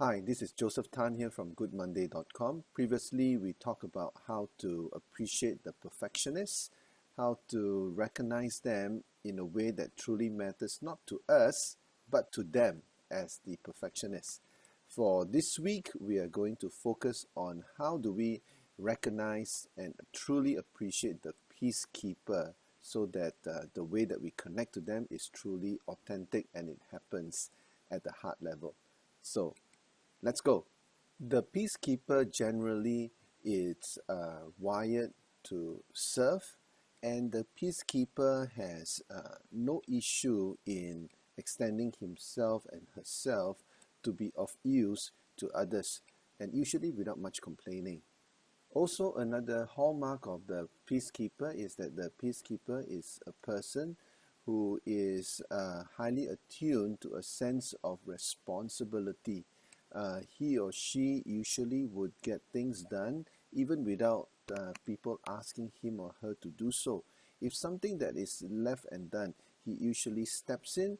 Hi, this is Joseph Tan here from goodmonday.com. Previously, we talked about how to appreciate the perfectionists, how to recognize them in a way that truly matters not to us, but to them as the perfectionists. For this week, we are going to focus on how do we recognize and truly appreciate the peacekeeper so that the way that we connect to them is truly authentic and it happens at the heart level. So, let's go. The peacekeeper generally is wired to serve, and the peacekeeper has no issue in extending himself and herself to be of use to others, and usually without much complaining. Also, another hallmark of the peacekeeper is that the peacekeeper is a person who is highly attuned to a sense of responsibility. He or she usually would get things done even without people asking him or her to do so. If something that is left undone, he usually steps in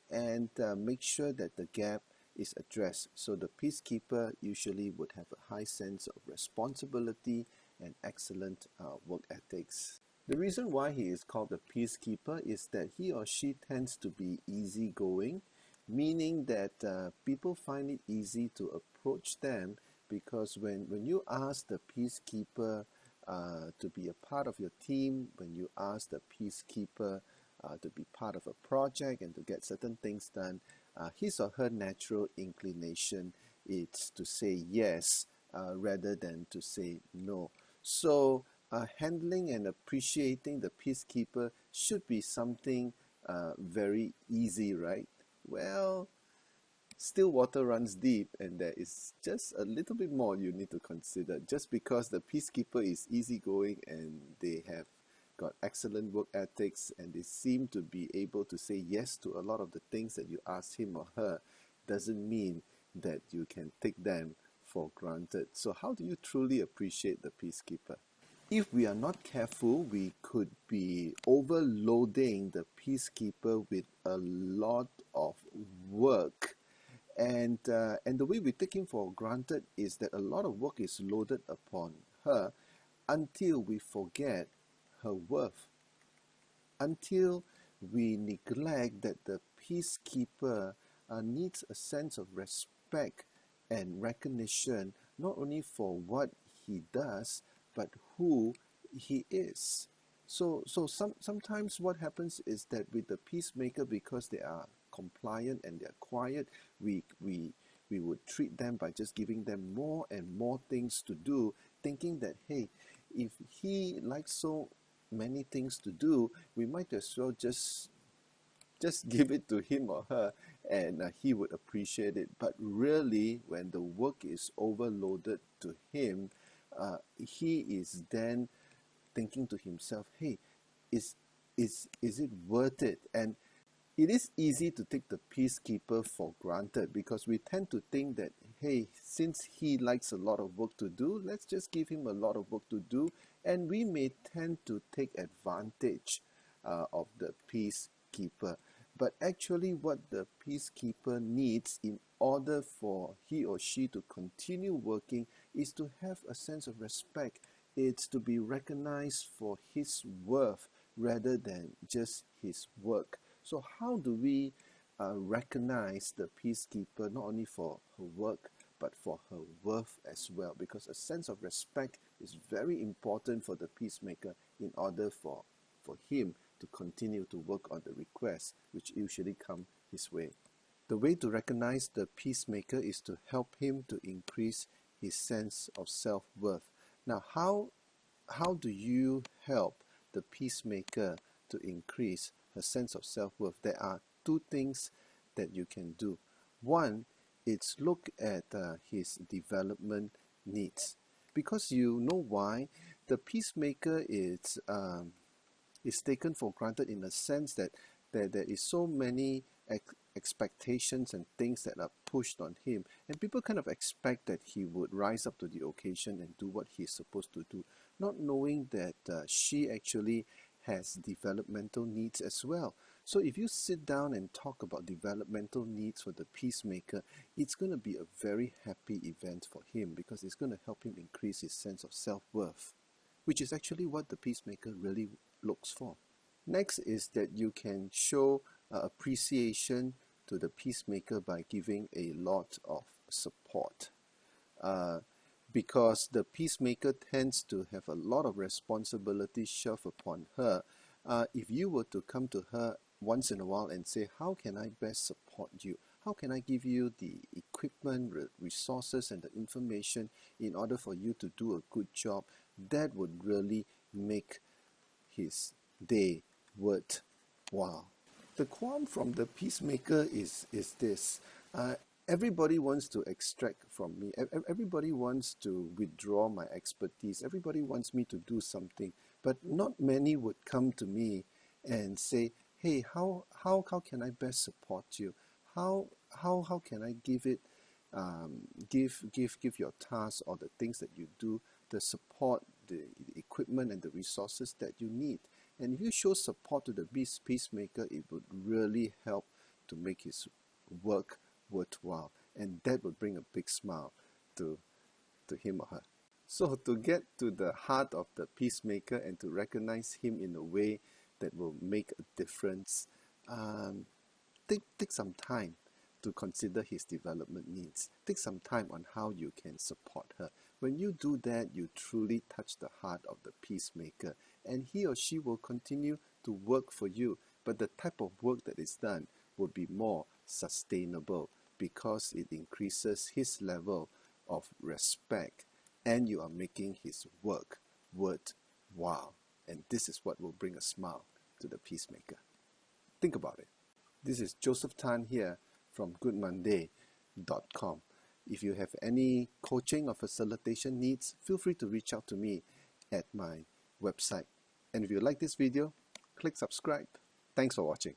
and makes sure that the gap is addressed. So the peacekeeper usually would have a high sense of responsibility and excellent work ethics. The reason why he is called the peacekeeper is that he or she tends to be easygoing, meaning that people find it easy to approach them because when you ask the peacekeeper to be a part of your team, when you ask the peacekeeper to be part of a project and to get certain things done, his or her natural inclination is to say yes rather than to say no. So handling and appreciating the peacekeeper should be something very easy, right? Well, still water runs deep, and there is just a little bit more you need to consider. Just because the peacekeeper is easygoing and they have got excellent work ethics and they seem to be able to say yes to a lot of the things that you ask him or her, doesn't mean that you can take them for granted. So how do you truly appreciate the peacekeeper? If we are not careful, we could be overloading the peacekeeper with a lot of work. And the way we take him for granted is that a lot of work is loaded upon her until we forget her worth, until we neglect that the peacekeeper needs a sense of respect and recognition, not only for what he does, but who he is. So sometimes what happens is that with the peacemaker, because they are compliant and they're quiet, we would treat them by just giving them more and more things to do, thinking that, hey, if he likes so many things to do, we might as well just give it to him or her, and he would appreciate it. But really, when the work is overloaded to him, he is then thinking to himself, hey, is it worth it? And it is easy to take the peacekeeper for granted because we tend to think that, hey, since he likes a lot of work to do, let's just give him a lot of work to do, and we may tend to take advantage of the peacekeeper. But actually what the peacekeeper needs in order for he or she to continue working is to have a sense of respect. It's to be recognized for his worth rather than just his work. So how do we recognize the peacekeeper not only for her work but for her worth as well? Because a sense of respect is very important for the peacemaker in order for him to continue to work on the requests which usually come his way. The way to recognize the peacemaker is to help him to increase his sense of self-worth. Now, how do you help the peacemaker to increase her sense of self-worth? There are two things that you can do. One, it's look at his development needs, because you know why the peacemaker is taken for granted in a sense that there is so many expectations and things that are pushed on him, and people kind of expect that he would rise up to the occasion and do what he's supposed to do, not knowing that she actually has developmental needs as well. So if you sit down and talk about developmental needs for the peacemaker, it's going to be a very happy event for him because it's going to help him increase his sense of self-worth, which is actually what the peacemaker really looks for. Next is that you can show appreciation to the peacemaker by giving a lot of support. Because the peacemaker tends to have a lot of responsibility shoved upon her. If you were to come to her once in a while and say, how can I best support you? How can I give you the equipment, resources, and the information in order for you to do a good job? That would really make his day worthwhile. The qualm from the peacemaker is this. Everybody wants to extract from me. Everybody wants to withdraw my expertise. Everybody wants me to do something. But not many would come to me and say, hey, how can I best support you? How can I give it, give your tasks or the things that you do, the support, the equipment and the resources that you need. And if you show support to the peacemaker, it would really help to make his work worthwhile, and that would bring a big smile to him or her. So to get to the heart of the peacemaker and to recognize him in a way that will make a difference, take some time to consider his development needs. Take some time on how you can support her. When you do that, you truly touch the heart of the peacemaker, and he or she will continue to work for you. But the type of work that is done will be more sustainable because it increases his level of respect, and you are making his work worthwhile. And this is what will bring a smile to the peacemaker. Think about it. This is Joseph Tan here from goodmonday.com. If you have any coaching or facilitation needs, feel free to reach out to me at my website. And if you like this video, click subscribe. Thanks for watching.